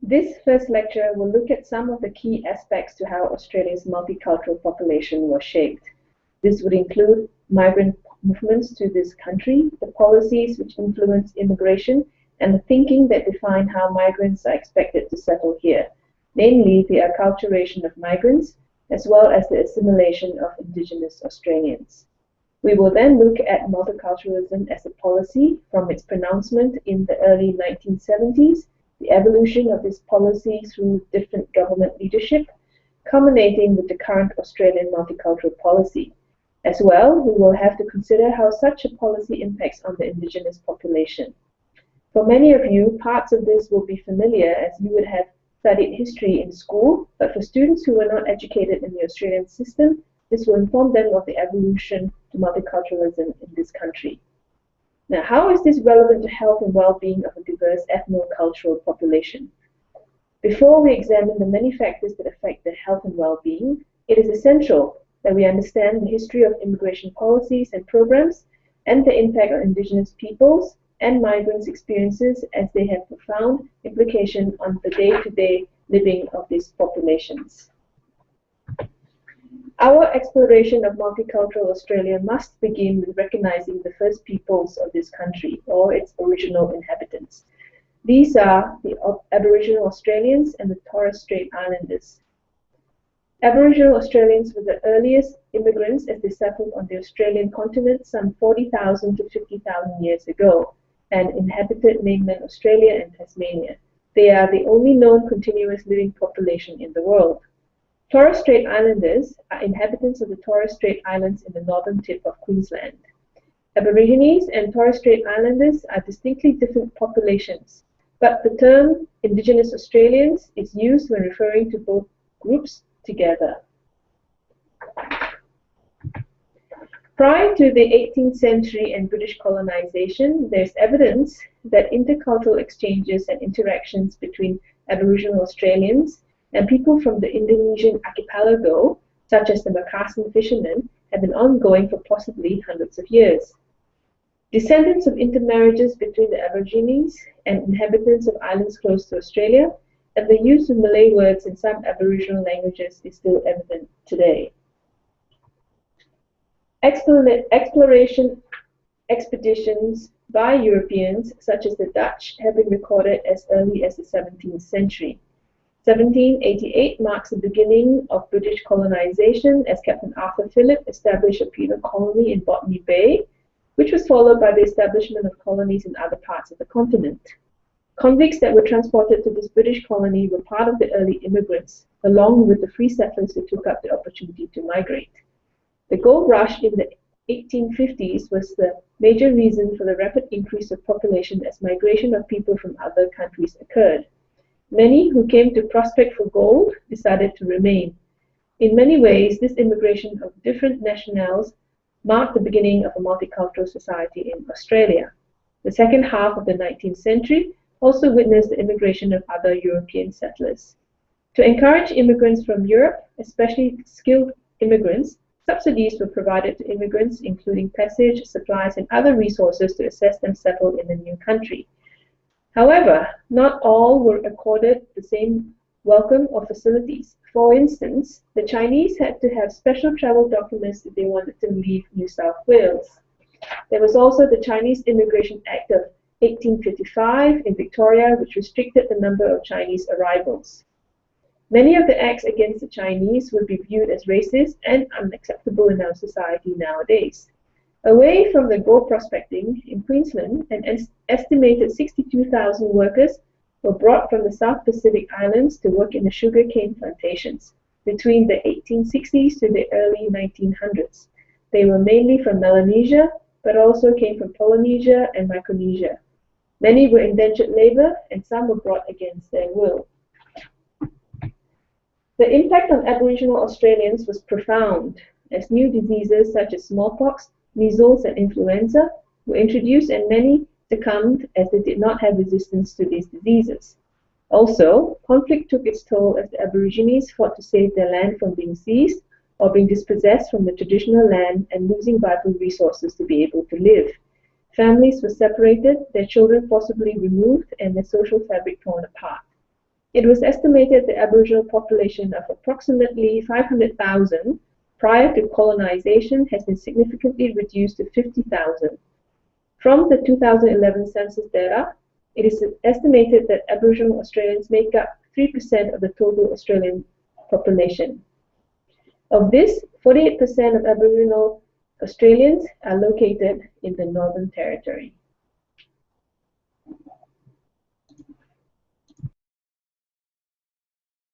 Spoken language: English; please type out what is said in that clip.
This first lecture will look at some of the key aspects to how Australia's multicultural population was shaped. This would include migrant movements to this country, the policies which influence immigration, and the thinking that define how migrants are expected to settle here, namely the acculturation of migrants, as well as the assimilation of Indigenous Australians. We will then look at multiculturalism as a policy from its pronouncement in the early 1970s, the evolution of this policy through different government leadership, culminating with the current Australian multicultural policy. As well, we will have to consider how such a policy impacts on the Indigenous population. For many of you, parts of this will be familiar as you would have studied history in school, but for students who were not educated in the Australian system, this will inform them of the evolution to multiculturalism in this country. Now, how is this relevant to health and well-being of a diverse ethno-cultural population? Before we examine the many factors that affect their health and well-being, it is essential that we understand the history of immigration policies and programs and the impact on Indigenous peoples and migrants' experiences, as they have profound implication on the day-to-day living of these populations. Our exploration of multicultural Australia must begin with recognizing the first peoples of this country, or its original inhabitants. These are the Aboriginal Australians and the Torres Strait Islanders. Aboriginal Australians were the earliest immigrants as they settled on the Australian continent some 40,000 to 50,000 years ago and inhabited mainland Australia and Tasmania. They are the only known continuous living population in the world. Torres Strait Islanders are inhabitants of the Torres Strait Islands in the northern tip of Queensland. Aborigines and Torres Strait Islanders are distinctly different populations, but the term Indigenous Australians is used when referring to both groups together. Prior to the 18th century and British colonization, there's evidence that intercultural exchanges and interactions between Aboriginal Australians and people from the Indonesian archipelago, such as the Makassar fishermen, have been ongoing for possibly hundreds of years. Descendants of intermarriages between the Aborigines and inhabitants of islands close to Australia, and the use of Malay words in some Aboriginal languages is still evident today. Exploration expeditions by Europeans, such as the Dutch, have been recorded as early as the 17th century. 1788 marks the beginning of British colonization as Captain Arthur Phillip established a penal colony in Botany Bay, which was followed by the establishment of colonies in other parts of the continent. Convicts that were transported to this British colony were part of the early immigrants, along with the free settlers who took up the opportunity to migrate. The gold rush in the 1850s was the major reason for the rapid increase of population as migration of people from other countries occurred. Many who came to prospect for gold decided to remain. In many ways, this immigration of different nationals marked the beginning of a multicultural society in Australia. The second half of the 19th century also witnessed the immigration of other European settlers. To encourage immigrants from Europe, especially skilled immigrants, subsidies were provided to immigrants, including passage, supplies, and other resources to assist them settle in the new country. However, not all were accorded the same welcome or facilities. For instance, the Chinese had to have special travel documents if they wanted to leave New South Wales. There was also the Chinese Immigration Act of 1855 in Victoria, which restricted the number of Chinese arrivals. Many of the acts against the Chinese would be viewed as racist and unacceptable in our society nowadays. Away from the gold prospecting in Queensland, an estimated 62,000 workers were brought from the South Pacific Islands to work in the sugarcane plantations between the 1860s to the early 1900s. They were mainly from Melanesia, but also came from Polynesia and Micronesia. Many were indentured labor, and some were brought against their will. The impact on Aboriginal Australians was profound, as new diseases such as smallpox, measles, and influenza were introduced, and many succumbed as they did not have resistance to these diseases. Also, conflict took its toll as the Aborigines fought to save their land from being seized or being dispossessed from the traditional land and losing vital resources to be able to live. Families were separated, their children forcibly removed, and their social fabric torn apart. It was estimated the Aboriginal population of approximately 500,000 prior to colonization has been significantly reduced to 50,000. From the 2011 census data, it is estimated that Aboriginal Australians make up 3% of the total Australian population. Of this, 48% of Aboriginal Australians are located in the Northern Territory.